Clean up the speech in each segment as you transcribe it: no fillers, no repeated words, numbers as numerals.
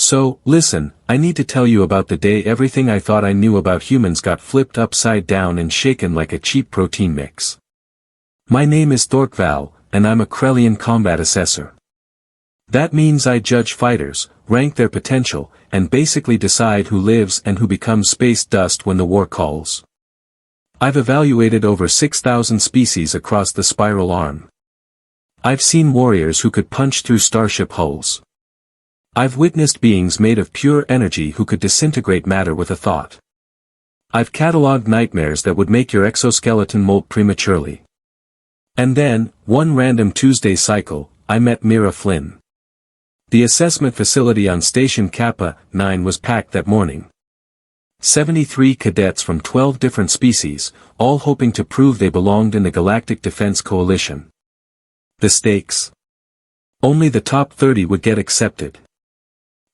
So, listen, I need to tell you about the day everything I thought I knew about humans got flipped upside down and shaken like a cheap protein mix. My name is Thorkval, and I'm a Krellian combat assessor. That means I judge fighters, rank their potential, and basically decide who lives and who becomes space dust when the war calls. I've evaluated over 6,000 species across the spiral arm. I've seen warriors who could punch through starship hulls. I've witnessed beings made of pure energy who could disintegrate matter with a thought. I've catalogued nightmares that would make your exoskeleton molt prematurely. And then, one random Tuesday cycle, I met Mira Flynn. The assessment facility on Station Kappa 9 was packed that morning. 73 cadets from 12 different species, all hoping to prove they belonged in the Galactic Defense Coalition. The stakes? Only the top 30 would get accepted.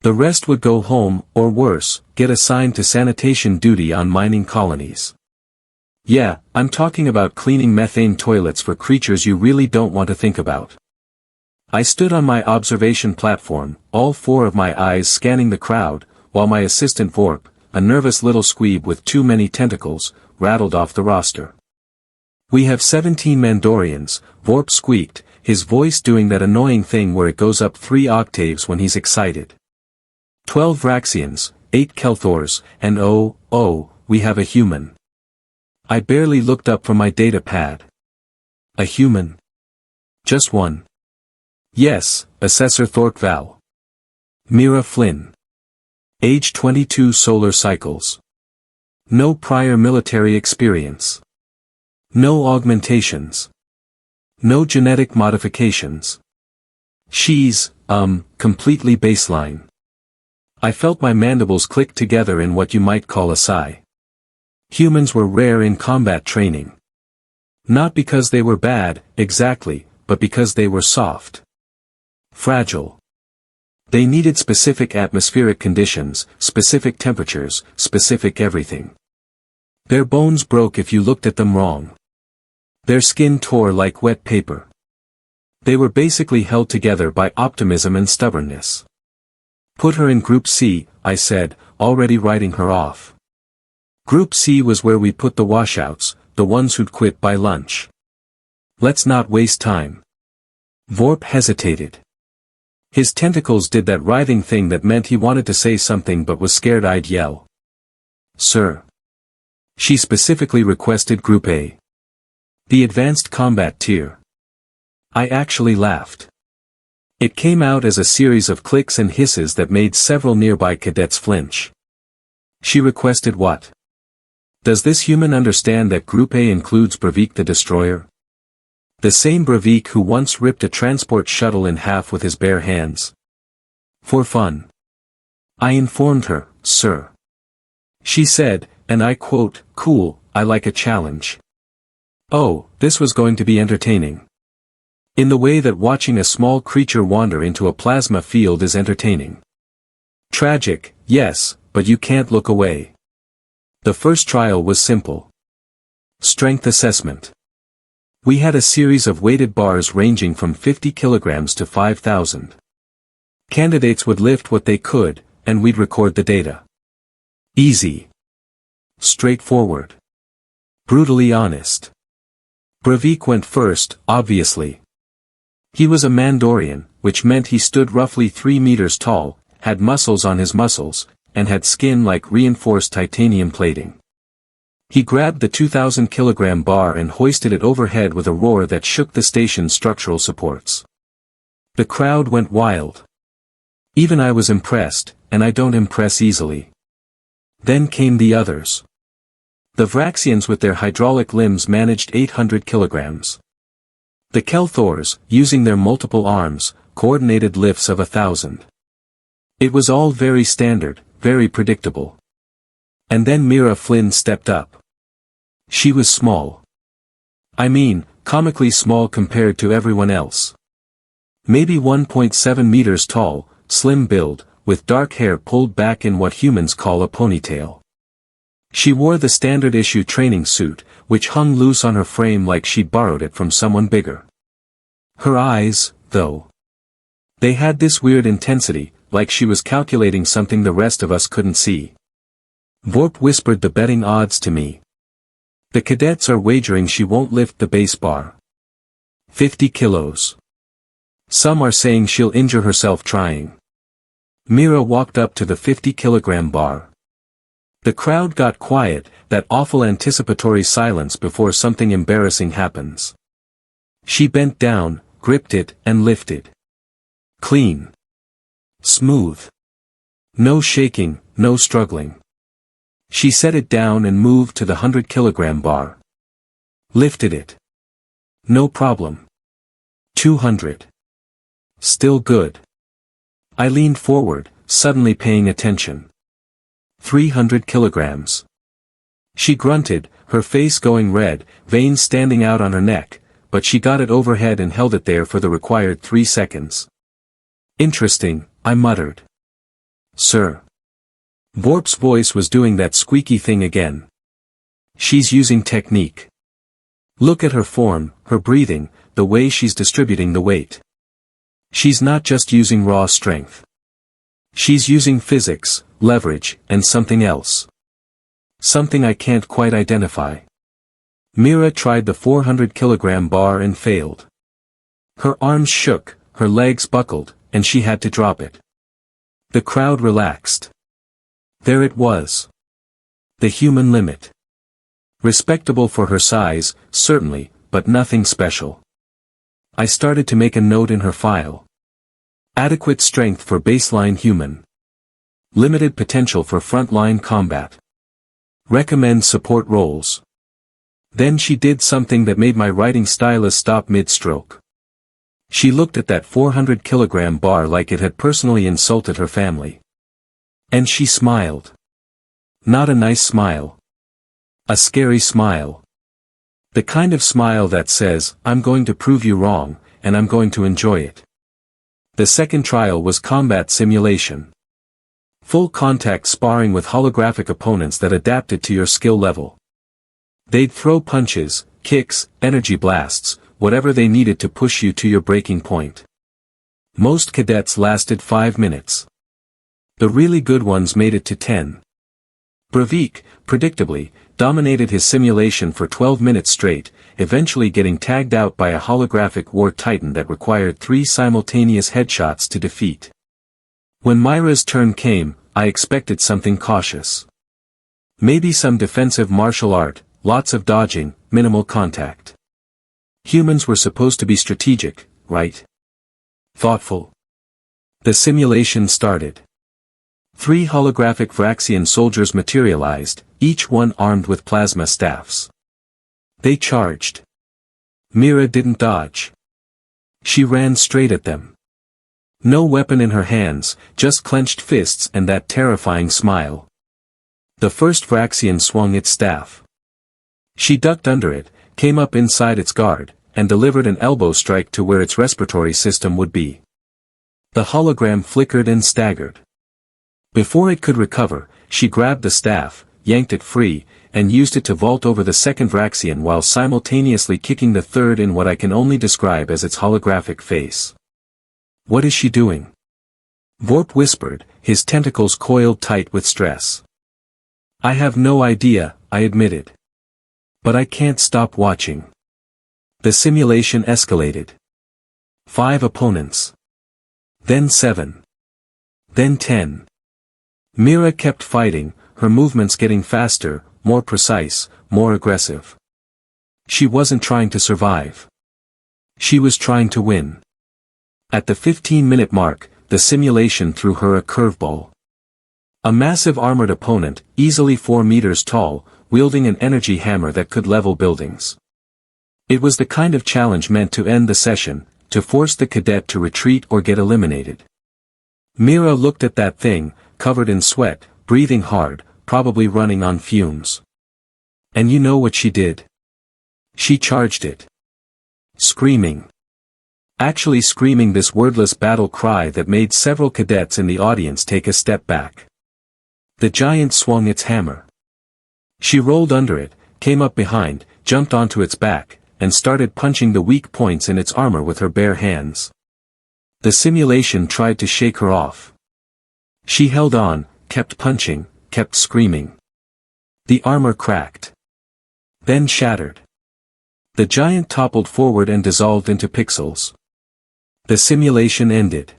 The rest would go home, or worse, get assigned to sanitation duty on mining colonies. Yeah, I'm talking about cleaning methane toilets for creatures you really don't want to think about. I stood on my observation platform, all four of my eyes scanning the crowd, while my assistant Vorp, a nervous little squeeb with too many tentacles, rattled off the roster. We have 17 Mandorians, Vorp squeaked, his voice doing that annoying thing where it goes up 3 octaves when he's excited. 12 Vraxians, 8 Kelthors, and we have a human. I barely looked up from my data pad. A human? Just one. Yes, Assessor Thorkval. Mira Flynn. Age 22 solar cycles. No prior military experience. No augmentations. No genetic modifications. She's, completely baseline. I felt my mandibles click together in what you might call a sigh. Humans were rare in combat training. Not because they were bad, exactly, but because they were soft. Fragile. They needed specific atmospheric conditions, specific temperatures, specific everything. Their bones broke if you looked at them wrong. Their skin tore like wet paper. They were basically held together by optimism and stubbornness. Put her in Group C, I said, already writing her off. Group C was where we put the washouts, the ones who'd quit by lunch. Let's not waste time. Vorp hesitated. His tentacles did that writhing thing that meant he wanted to say something but was scared I'd yell. Sir. She specifically requested Group A. The advanced combat tier. I actually laughed. It came out as a series of clicks and hisses that made several nearby cadets flinch. She requested what? Does this human understand that Group A includes Bravik the Destroyer? The same Bravik who once ripped a transport shuttle in half with his bare hands. For fun. I informed her, sir. She said, and I quote, "Cool, I like a challenge." Oh, this was going to be entertaining. In the way that watching a small creature wander into a plasma field is entertaining. Tragic, yes, but you can't look away. The first trial was simple. Strength assessment. We had a series of weighted bars ranging from 50 kilograms to 5,000. Candidates would lift what they could, and we'd record the data. Easy. Straightforward. Brutally honest. Bravik went first, obviously. He was a Mandorian, which meant he stood roughly 3 meters tall, had muscles on his muscles, and had skin like reinforced titanium plating. He grabbed the 2,000-kilogram bar and hoisted it overhead with a roar that shook the station's structural supports. The crowd went wild. Even I was impressed, and I don't impress easily. Then came the others. The Vraxians with their hydraulic limbs managed 800 kilograms. The Kelthors, using their multiple arms, coordinated lifts of 1,000. It was all very standard, very predictable. And then Mira Flynn stepped up. She was small. I mean, comically small compared to everyone else. Maybe 1.7 meters tall, slim build, with dark hair pulled back in what humans call a ponytail. She wore the standard issue training suit, which hung loose on her frame like she'd borrowed it from someone bigger. Her eyes, though. They had this weird intensity, like she was calculating something the rest of us couldn't see. Vorp whispered the betting odds to me. The cadets are wagering she won't lift the base bar. 50 kilos. Some are saying she'll injure herself trying. Mira walked up to the 50-kilogram bar. The crowd got quiet, that awful anticipatory silence before something embarrassing happens. She bent down, gripped it, and lifted. Clean. Smooth. No shaking, no struggling. She set it down and moved to the 100-kilogram bar. Lifted it. No problem. 200. Still good. I leaned forward, suddenly paying attention. 300 kilograms. She grunted, her face going red, veins standing out on her neck, but she got it overhead and held it there for the required 3 seconds. Interesting, I muttered. Sir. Vorp's voice was doing that squeaky thing again. She's using technique. Look at her form, her breathing, the way she's distributing the weight. She's not just using raw strength. She's using physics, leverage, and something else. Something I can't quite identify. Mira tried the 400-kilogram bar and failed. Her arms shook, her legs buckled, and she had to drop it. The crowd relaxed. There it was. The human limit. Respectable for her size, certainly, but nothing special. I started to make a note in her file. Adequate strength for baseline human. Limited potential for frontline combat. Recommend support roles. Then she did something that made my writing stylus stop mid-stroke. She looked at that 400-kilogram bar like it had personally insulted her family. And she smiled. Not a nice smile. A scary smile. The kind of smile that says, I'm going to prove you wrong, and I'm going to enjoy it. The second trial was combat simulation. Full contact sparring with holographic opponents that adapted to your skill level. They'd throw punches, kicks, energy blasts, whatever they needed to push you to your breaking point. Most cadets lasted 5 minutes. The really good ones made it to 10. Breivik, predictably, dominated his simulation for 12 minutes straight, eventually getting tagged out by a holographic war titan that required 3 simultaneous headshots to defeat. When Mira's turn came, I expected something cautious. Maybe some defensive martial art, lots of dodging, minimal contact. Humans were supposed to be strategic, right? Thoughtful. The simulation started. 3 holographic Vraxian soldiers materialized, each one armed with plasma staffs. They charged. Mira didn't dodge. She ran straight at them. No weapon in her hands, just clenched fists and that terrifying smile. The first Vraxian swung its staff. She ducked under it, came up inside its guard, and delivered an elbow strike to where its respiratory system would be. The hologram flickered and staggered. Before it could recover, she grabbed the staff, yanked it free, and used it to vault over the second Vraxian while simultaneously kicking the third in what I can only describe as its holographic face. What is she doing? Vorp whispered, his tentacles coiled tight with stress. I have no idea, I admitted. But I can't stop watching. The simulation escalated. 5 opponents. Then 7. Then 10. Mira kept fighting, her movements getting faster, more precise, more aggressive. She wasn't trying to survive. She was trying to win. At the 15-minute mark, the simulation threw her a curveball. A massive armored opponent, easily 4 meters tall, wielding an energy hammer that could level buildings. It was the kind of challenge meant to end the session, to force the cadet to retreat or get eliminated. Mira looked at that thing, covered in sweat, breathing hard, probably running on fumes. And you know what she did? She charged it. Screaming. Actually screaming this wordless battle cry that made several cadets in the audience take a step back. The giant swung its hammer. She rolled under it, came up behind, jumped onto its back, and started punching the weak points in its armor with her bare hands. The simulation tried to shake her off. She held on, kept punching, kept screaming. The armor cracked. Then shattered. The giant toppled forward and dissolved into pixels. The simulation ended.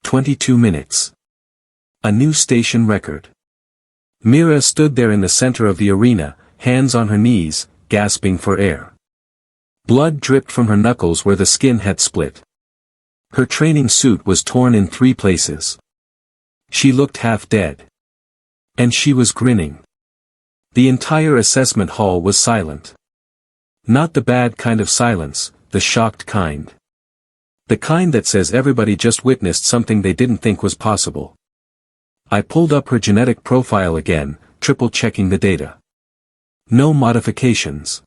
22 minutes. A new station record. Mira stood there in the center of the arena, hands on her knees, gasping for air. Blood dripped from her knuckles where the skin had split. Her training suit was torn in 3 places. She looked half dead. And she was grinning. The entire assessment hall was silent. Not the bad kind of silence, the shocked kind. The kind that says everybody just witnessed something they didn't think was possible. I pulled up her genetic profile again, triple-checking the data. No modifications.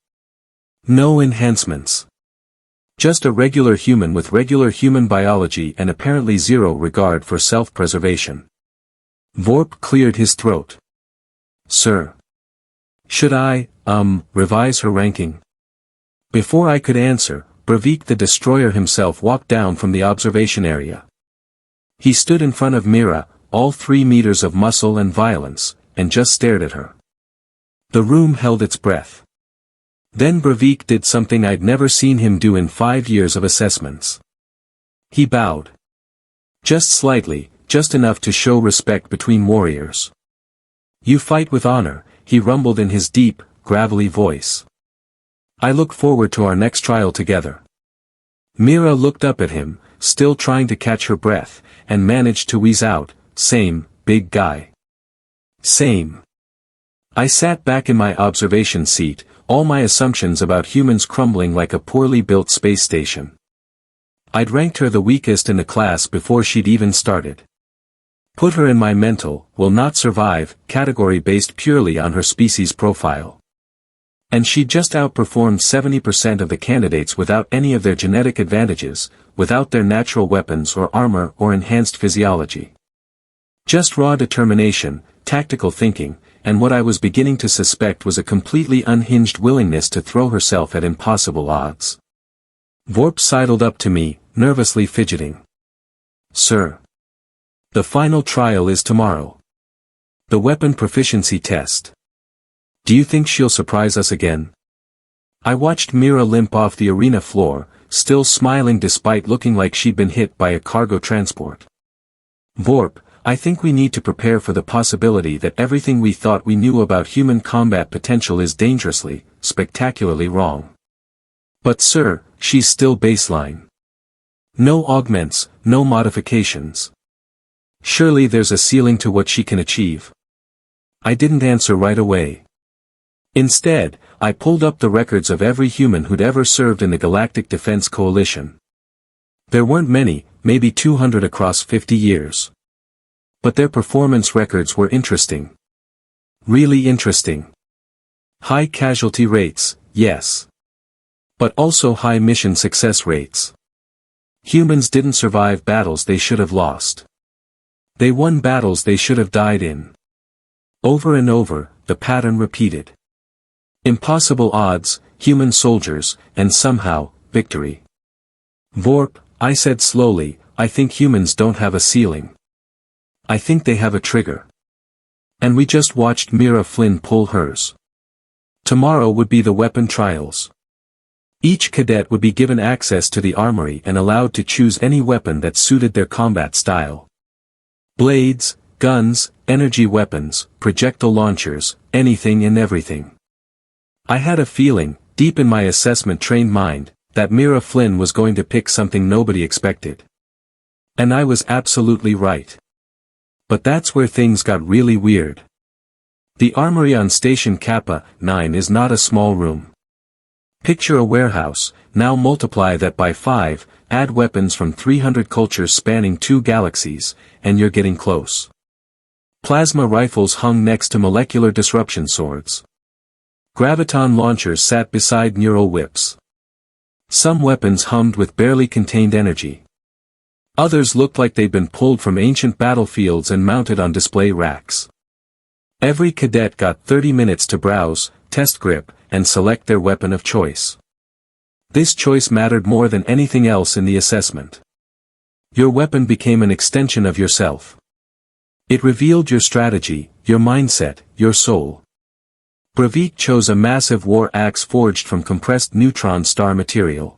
No enhancements. Just a regular human with regular human biology and apparently zero regard for self-preservation. Vorp cleared his throat. Sir. Should I, revise her ranking? Before I could answer, Bravik the Destroyer himself walked down from the observation area. He stood in front of Mira, all 3 meters of muscle and violence, and just stared at her. The room held its breath. Then Bravik did something I'd never seen him do in 5 years of assessments. He bowed. Just slightly, just enough to show respect between warriors. You fight with honor, he rumbled in his deep, gravelly voice. I look forward to our next trial together. Mira looked up at him, still trying to catch her breath, and managed to wheeze out, same, big guy. Same. I sat back in my observation seat, all my assumptions about humans crumbling like a poorly built space station. I'd ranked her the weakest in the class before she'd even started. Put her in my mental, will not survive, category based purely on her species profile. And she just outperformed 70% of the candidates without any of their genetic advantages, without their natural weapons or armor or enhanced physiology. Just raw determination, tactical thinking, and what I was beginning to suspect was a completely unhinged willingness to throw herself at impossible odds. Vorp sidled up to me, nervously fidgeting. Sir. The final trial is tomorrow. The weapon proficiency test. Do you think she'll surprise us again? I watched Mira limp off the arena floor, still smiling despite looking like she'd been hit by a cargo transport. Vorp, I think we need to prepare for the possibility that everything we thought we knew about human combat potential is dangerously, spectacularly wrong. But sir, she's still baseline. No augments, no modifications. Surely there's a ceiling to what she can achieve. I didn't answer right away. Instead, I pulled up the records of every human who'd ever served in the Galactic Defense Coalition. There weren't many, maybe 200 across 50 years. But their performance records were interesting. Really interesting. High casualty rates, yes. But also high mission success rates. Humans didn't survive battles they should have lost. They won battles they should have died in. Over and over, the pattern repeated. Impossible odds, human soldiers, and somehow, victory. Vorp, I said slowly, I think humans don't have a ceiling. I think they have a trigger. And we just watched Mira Flynn pull hers. Tomorrow would be the weapon trials. Each cadet would be given access to the armory and allowed to choose any weapon that suited their combat style. Blades, guns, energy weapons, projectile launchers, anything and everything. I had a feeling, deep in my assessment-trained mind, that Mira Flynn was going to pick something nobody expected. And I was absolutely right. But that's where things got really weird. The armory on Station Kappa 9 is not a small room. Picture a warehouse, now multiply that by 5, add weapons from 300 cultures spanning 2 galaxies, and you're getting close. Plasma rifles hung next to molecular disruption swords. Graviton launchers sat beside neural whips. Some weapons hummed with barely contained energy. Others looked like they'd been pulled from ancient battlefields and mounted on display racks. Every cadet got 30 minutes to browse, test grip, and select their weapon of choice. This choice mattered more than anything else in the assessment. Your weapon became an extension of yourself. It revealed your strategy, your mindset, your soul. Bravik chose a massive war axe forged from compressed neutron star material.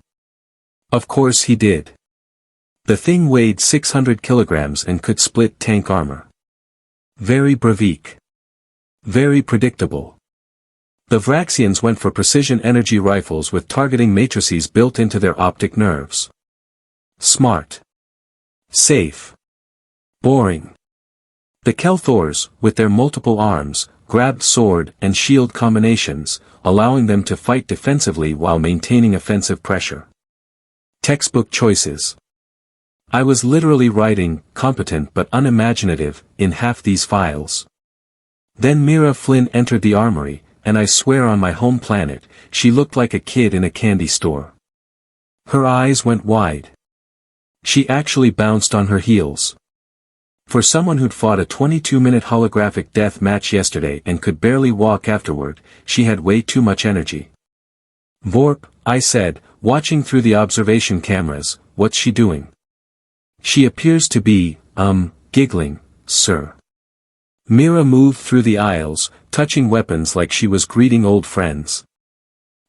Of course he did. The thing weighed 600 kilograms and could split tank armor. Very Bravik. Very predictable. The Vraxians went for precision energy rifles with targeting matrices built into their optic nerves. Smart. Safe. Boring. The Kelthors, with their multiple arms, grabbed sword and shield combinations, allowing them to fight defensively while maintaining offensive pressure. Textbook choices. I was literally writing, competent but unimaginative, in half these files. Then Mira Flynn entered the armory, and I swear on my home planet, she looked like a kid in a candy store. Her eyes went wide. She actually bounced on her heels. For someone who'd fought a 22-minute holographic death match yesterday and could barely walk afterward, she had way too much energy. "Vorp," I said, watching through the observation cameras, "what's she doing?" "She appears to be, giggling, sir." Mira moved through the aisles, touching weapons like she was greeting old friends.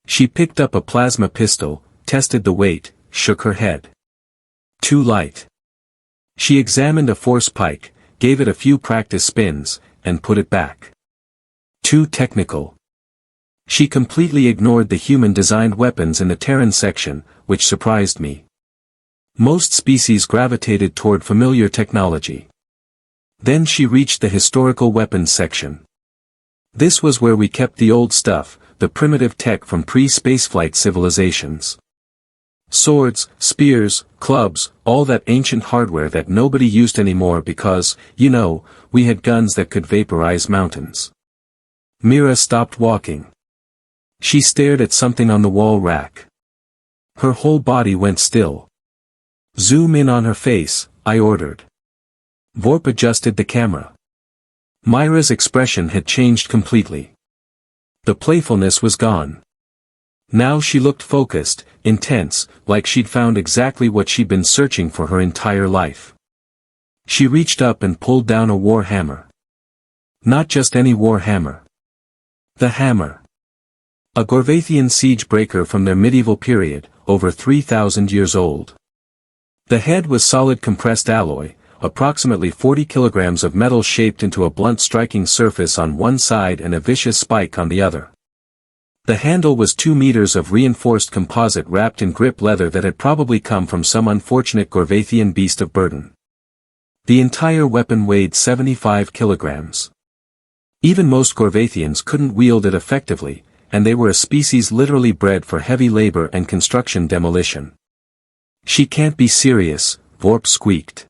She picked up a plasma pistol, tested the weight, shook her head. Too light. She examined a force pike, gave it a few practice spins, and put it back. Too technical. She completely ignored the human-designed weapons in the Terran section, which surprised me. Most species gravitated toward familiar technology. Then she reached the historical weapons section. This was where we kept the old stuff, the primitive tech from pre-spaceflight civilizations. Swords, spears, clubs, all that ancient hardware that nobody used anymore because, we had guns that could vaporize mountains. Mira stopped walking. She stared at something on the wall rack. Her whole body went still. "Zoom in on her face," I ordered. Vorp adjusted the camera. Mira's expression had changed completely. The playfulness was gone. Now she looked focused, intense, like she'd found exactly what she'd been searching for her entire life. She reached up and pulled down a war hammer. Not just any war hammer. The hammer. A Gorvathian siege breaker from their medieval period, over 3,000 years old. The head was solid compressed alloy, approximately 40 kilograms of metal shaped into a blunt striking surface on one side and a vicious spike on the other. The handle was 2 meters of reinforced composite wrapped in grip leather that had probably come from some unfortunate Gorvathian beast of burden. The entire weapon weighed 75 kilograms. Even most Gorvathians couldn't wield it effectively, and they were a species literally bred for heavy labor and construction demolition. "She can't be serious," Vorp squeaked.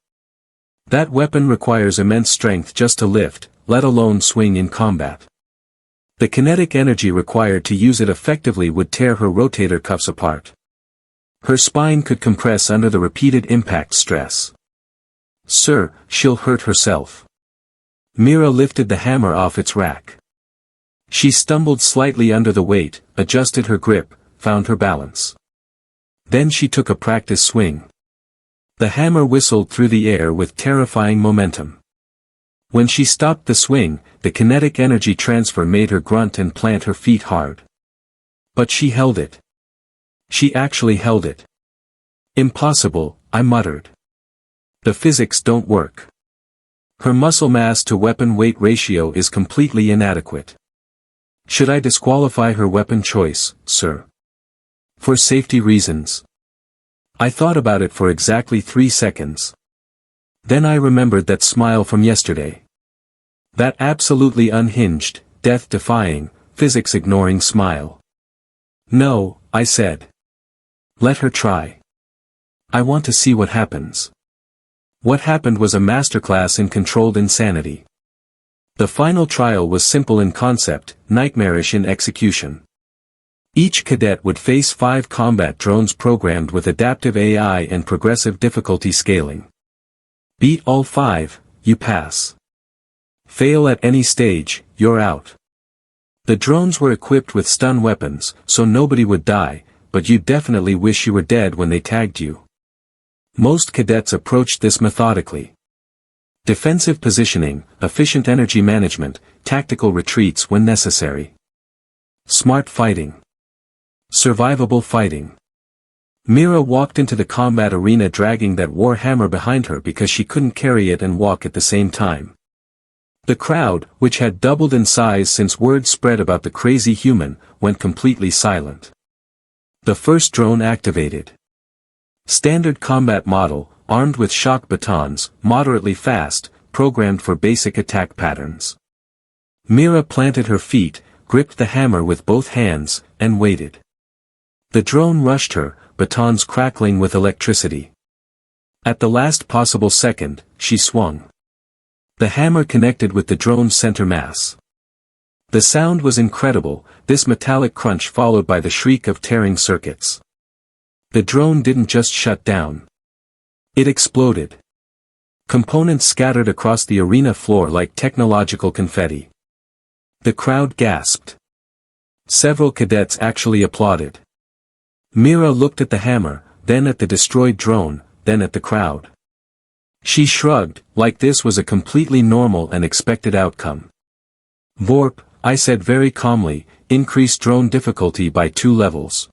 "That weapon requires immense strength just to lift, let alone swing in combat. The kinetic energy required to use it effectively would tear her rotator cuffs apart. Her spine could compress under the repeated impact stress. Sir, she'll hurt herself." Mira lifted the hammer off its rack. She stumbled slightly under the weight, adjusted her grip, found her balance. Then she took a practice swing. The hammer whistled through the air with terrifying momentum. When she stopped the swing, the kinetic energy transfer made her grunt and plant her feet hard. But she held it. She actually held it. "Impossible," I muttered. "The physics don't work. Her muscle mass to weapon weight ratio is completely inadequate. Should I disqualify her weapon choice, sir?" "For safety reasons." I thought about it for exactly 3 seconds. Then I remembered that smile from yesterday. That absolutely unhinged, death-defying, physics-ignoring smile. "No," I said. "Let her try. I want to see what happens." What happened was a masterclass in controlled insanity. The final trial was simple in concept, nightmarish in execution. Each cadet would face 5 combat drones programmed with adaptive AI and progressive difficulty scaling. Beat all 5, you pass. Fail at any stage, you're out. The drones were equipped with stun weapons, so nobody would die, but you'd definitely wish you were dead when they tagged you. Most cadets approached this methodically. Defensive positioning, efficient energy management, tactical retreats when necessary. Smart fighting. Survivable fighting. Mira walked into the combat arena dragging that war hammer behind her because she couldn't carry it and walk at the same time. The crowd, which had doubled in size since word spread about the crazy human, went completely silent. The first drone activated. Standard combat model, armed with shock batons, moderately fast, programmed for basic attack patterns. Mira planted her feet, gripped the hammer with both hands, and waited. The drone rushed her, batons crackling with electricity. At the last possible second, she swung. The hammer connected with the drone's center mass. The sound was incredible, this metallic crunch followed by the shriek of tearing circuits. The drone didn't just shut down. It exploded. Components scattered across the arena floor like technological confetti. The crowd gasped. Several cadets actually applauded. Mira looked at the hammer, then at the destroyed drone, then at the crowd. She shrugged, like this was a completely normal and expected outcome. "Vorp," I said very calmly, "increase drone difficulty by 2 levels.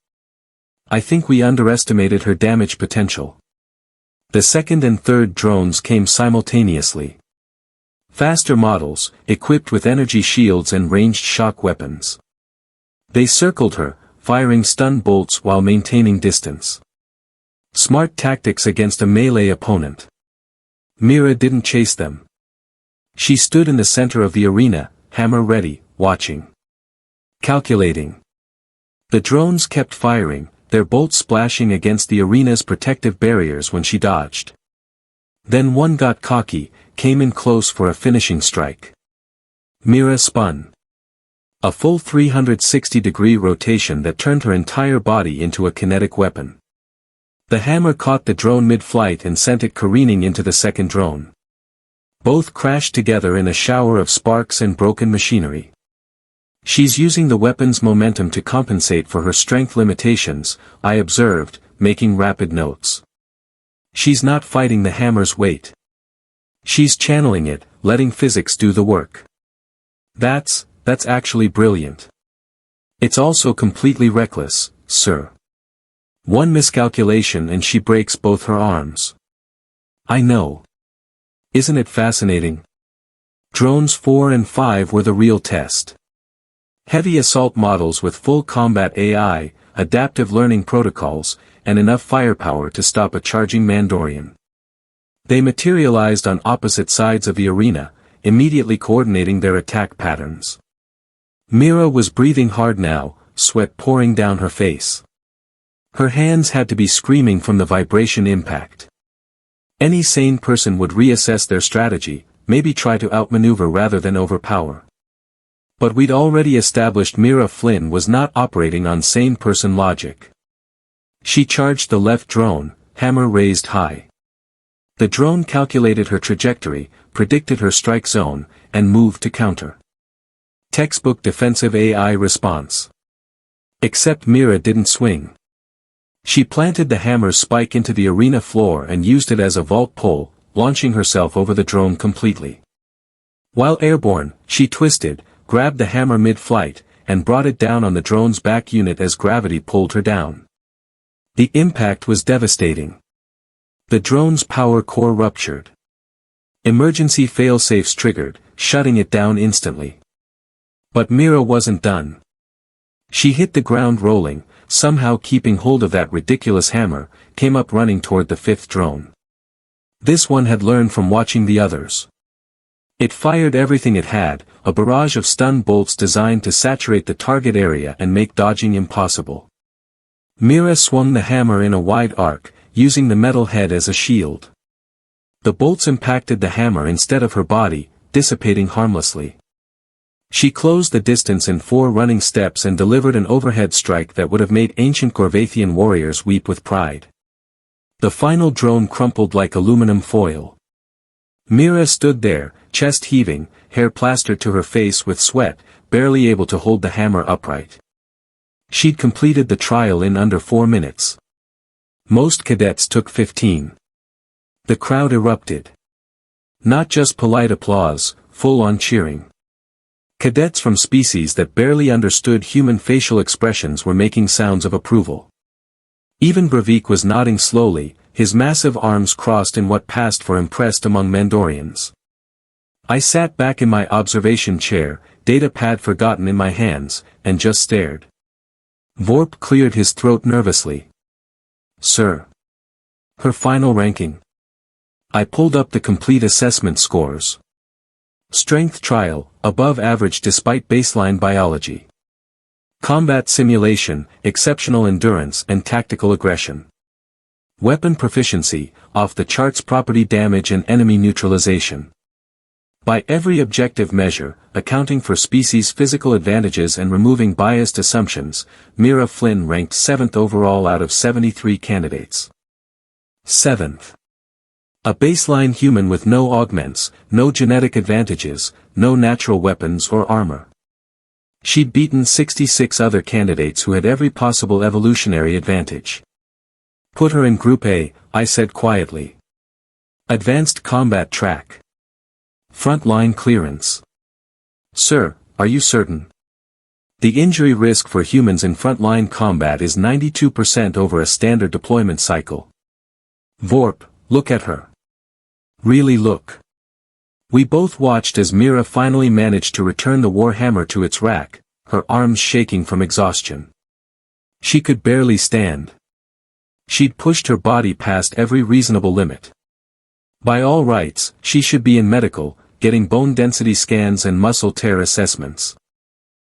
I think we underestimated her damage potential." The second and third drones came simultaneously. Faster models, equipped with energy shields and ranged shock weapons. They circled her, firing stun bolts while maintaining distance. Smart tactics against a melee opponent. Mira didn't chase them. She stood in the center of the arena, hammer ready, watching. Calculating. The drones kept firing, their bolts splashing against the arena's protective barriers when she dodged. Then one got cocky, came in close for a finishing strike. Mira spun. A full 360-degree rotation that turned her entire body into a kinetic weapon. The hammer caught the drone mid-flight and sent it careening into the second drone. Both crashed together in a shower of sparks and broken machinery. "She's using the weapon's momentum to compensate for her strength limitations," I observed, making rapid notes. "She's not fighting the hammer's weight. She's channeling it, letting physics do the work. That's actually brilliant. It's also completely reckless, sir. One miscalculation and she breaks both her arms." "I know. Isn't it fascinating?" Drones 4 and 5 were the real test. Heavy assault models with full combat AI, adaptive learning protocols, and enough firepower to stop a charging Mandorian. They materialized on opposite sides of the arena, immediately coordinating their attack patterns. Mira was breathing hard now, sweat pouring down her face. Her hands had to be screaming from the vibration impact. Any sane person would reassess their strategy, maybe try to outmaneuver rather than overpower. But we'd already established Mira Flynn was not operating on sane person logic. She charged the left drone, hammer raised high. The drone calculated her trajectory, predicted her strike zone, and moved to counter. Textbook defensive AI response. Except Mira didn't swing. She planted the hammer's spike into the arena floor and used it as a vault pole, launching herself over the drone completely. While airborne, she twisted, grabbed the hammer mid-flight, and brought it down on the drone's back unit as gravity pulled her down. The impact was devastating. The drone's power core ruptured. Emergency failsafes triggered, shutting it down instantly. But Mira wasn't done. She hit the ground rolling, somehow keeping hold of that ridiculous hammer, came up running toward the fifth drone. This one had learned from watching the others. It fired everything it had, a barrage of stun bolts designed to saturate the target area and make dodging impossible. Mira swung the hammer in a wide arc, using the metal head as a shield. The bolts impacted the hammer instead of her body, dissipating harmlessly. She closed the distance in 4 running steps and delivered an overhead strike that would have made ancient Gorvathian warriors weep with pride. The final drone crumpled like aluminum foil. Mira stood there, chest heaving, hair plastered to her face with sweat, barely able to hold the hammer upright. She'd completed the trial in under 4 minutes. Most cadets took 15. The crowd erupted. Not just polite applause, full-on cheering. Cadets from species that barely understood human facial expressions were making sounds of approval. Even Bravik was nodding slowly, his massive arms crossed in what passed for impressed among Mandorians. I sat back in my observation chair, data pad forgotten in my hands, and just stared. Vorp cleared his throat nervously. Sir. Her final ranking. I pulled up the complete assessment scores. Strength trial, above average despite baseline biology. Combat simulation, exceptional endurance and tactical aggression. Weapon proficiency, off the charts property damage and enemy neutralization. By every objective measure, accounting for species' physical advantages and removing biased assumptions, Mira Flynn ranked 7th overall out of 73 candidates. 7th. A baseline human with no augments, no genetic advantages, no natural weapons or armor. She'd beaten 66 other candidates who had every possible evolutionary advantage. Put her in Group A, I said quietly. Advanced combat track. Frontline clearance. Sir, are you certain? The injury risk for humans in frontline combat is 92% over a standard deployment cycle. Vorp, look at her. Really look. We both watched as Mira finally managed to return the warhammer to its rack, her arms shaking from exhaustion. She could barely stand. She'd pushed her body past every reasonable limit. By all rights, she should be in medical, getting bone density scans and muscle tear assessments.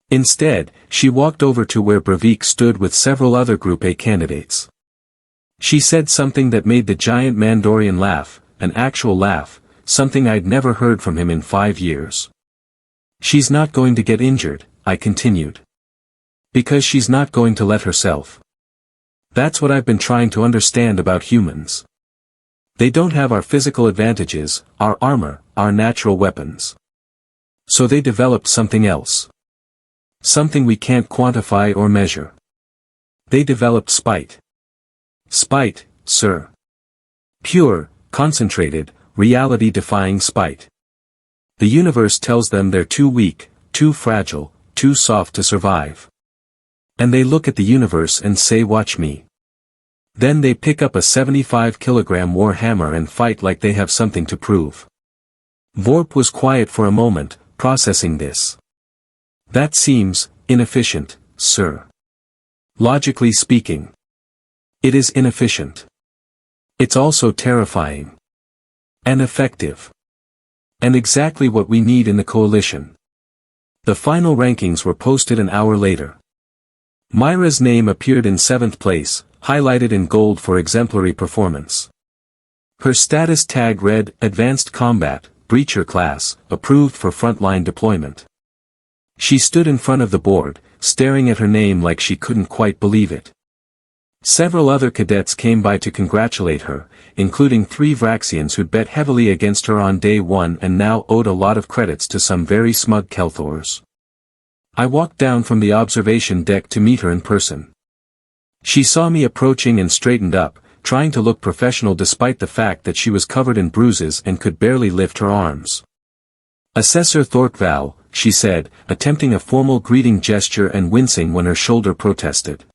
Instead, she walked over to where Bravik stood with several other Group A candidates. She said something that made the giant Mandorian laugh, an actual laugh, something I'd never heard from him in 5 years. She's not going to get injured, I continued. Because she's not going to let herself. That's what I've been trying to understand about humans. They don't have our physical advantages, our armor, our natural weapons. So they developed something else. Something we can't quantify or measure. They developed spite. Spite, sir. Pure, concentrated, reality-defying spite. The universe tells them they're too weak, too fragile, too soft to survive. And they look at the universe and say watch me. Then they pick up a 75-kilogram warhammer and fight like they have something to prove. Vorp was quiet for a moment, processing this. That seems inefficient, sir. Logically speaking. It is inefficient. It's also terrifying. And effective. And exactly what we need in the coalition. The final rankings were posted an hour later. Mira's name appeared in 7th place, highlighted in gold for exemplary performance. Her status tag read, Advanced Combat, Breacher Class, approved for frontline deployment. She stood in front of the board, staring at her name like she couldn't quite believe it. Several other cadets came by to congratulate her, including 3 Vraxians who'd bet heavily against her on day 1 and now owed a lot of credits to some very smug Kelthors. I walked down from the observation deck to meet her in person. She saw me approaching and straightened up, trying to look professional despite the fact that she was covered in bruises and could barely lift her arms. Assessor Thorkval, she said, attempting a formal greeting gesture and wincing when her shoulder protested.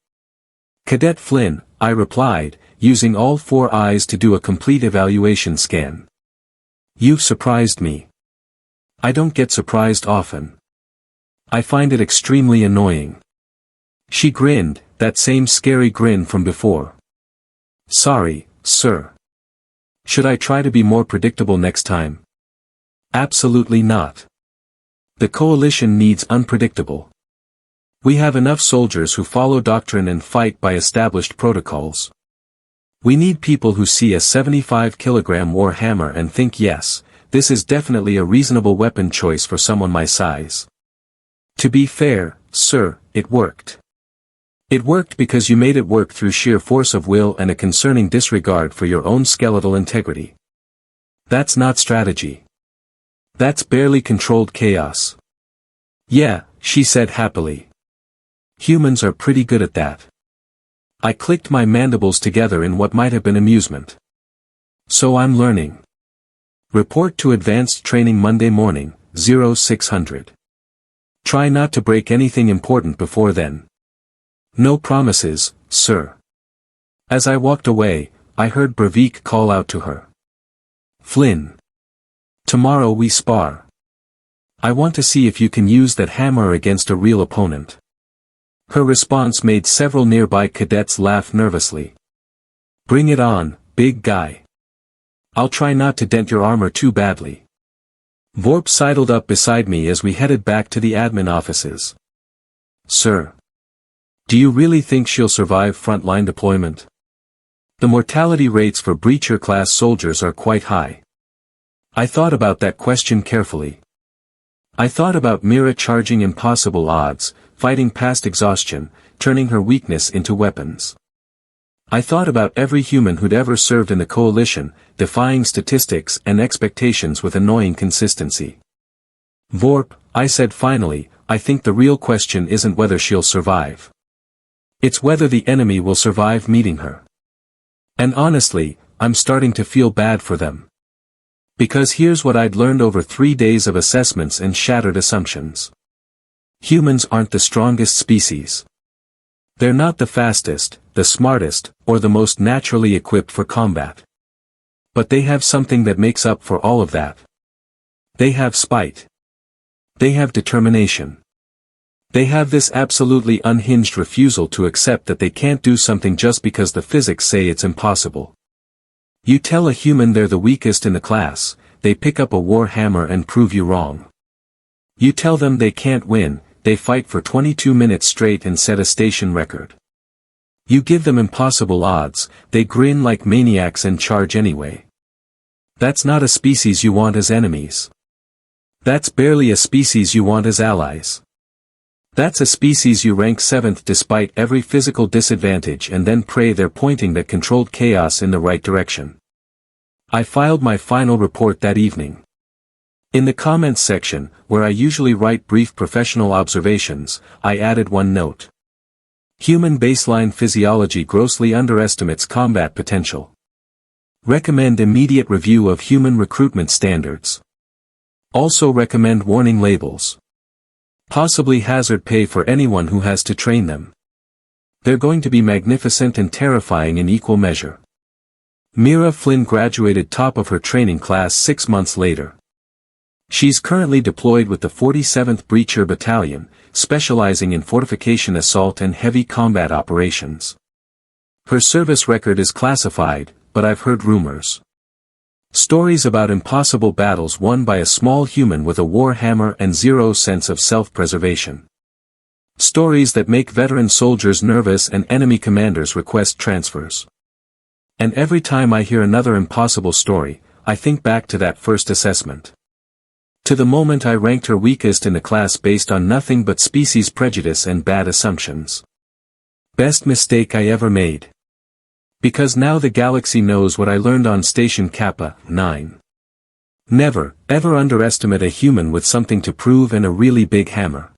Cadet Flynn, I replied, using all 4 eyes to do a complete evaluation scan. You've surprised me. I don't get surprised often. I find it extremely annoying. She grinned, that same scary grin from before. Sorry, sir. Should I try to be more predictable next time? Absolutely not. The coalition needs unpredictable. We have enough soldiers who follow doctrine and fight by established protocols. We need people who see a 75-kilogram warhammer and think yes, this is definitely a reasonable weapon choice for someone my size. To be fair, sir, it worked. It worked because you made it work through sheer force of will and a concerning disregard for your own skeletal integrity. That's not strategy. That's barely controlled chaos. Yeah, she said happily. Humans are pretty good at that. I clicked my mandibles together in what might have been amusement. So I'm learning. Report to advanced training Monday morning, 0600. Try not to break anything important before then. No promises, sir. As I walked away, I heard Bravik call out to her. Flynn. Tomorrow we spar. I want to see if you can use that hammer against a real opponent. Her response made several nearby cadets laugh nervously. Bring it on, big guy. I'll try not to dent your armor too badly. Vorp sidled up beside me as we headed back to the admin offices. Sir. Do you really think she'll survive frontline deployment? The mortality rates for Breacher-class soldiers are quite high. I thought about that question carefully. I thought about Mira charging impossible odds, fighting past exhaustion, turning her weakness into weapons. I thought about every human who'd ever served in the coalition, defying statistics and expectations with annoying consistency. Vorp, I said finally, I think the real question isn't whether she'll survive. It's whether the enemy will survive meeting her. And honestly, I'm starting to feel bad for them. Because here's what I'd learned over 3 days of assessments and shattered assumptions. Humans aren't the strongest species. They're not the fastest, the smartest, or the most naturally equipped for combat. But they have something that makes up for all of that. They have spite. They have determination. They have this absolutely unhinged refusal to accept that they can't do something just because the physics say it's impossible. You tell a human they're the weakest in the class, they pick up a war hammer and prove you wrong. You tell them they can't win, they fight for 22 minutes straight and set a station record. You give them impossible odds, they grin like maniacs and charge anyway. That's not a species you want as enemies. That's barely a species you want as allies. That's a species you rank 7th despite every physical disadvantage and then pray they're pointing that controlled chaos in the right direction. I filed my final report that evening. In the comments section, where I usually write brief professional observations, I added one note. Human baseline physiology grossly underestimates combat potential. Recommend immediate review of human recruitment standards. Also recommend warning labels. Possibly hazard pay for anyone who has to train them. They're going to be magnificent and terrifying in equal measure. Mira Flynn graduated top of her training class 6 months later. She's currently deployed with the 47th Breacher Battalion, specializing in fortification assault and heavy combat operations. Her service record is classified, but I've heard rumors. Stories about impossible battles won by a small human with a war hammer and zero sense of self-preservation. Stories that make veteran soldiers nervous and enemy commanders request transfers. And every time I hear another impossible story, I think back to that first assessment. To the moment I ranked her weakest in the class based on nothing but species prejudice and bad assumptions. Best mistake I ever made. Because now the galaxy knows what I learned on Station Kappa 9. Never, ever underestimate a human with something to prove and a really big hammer.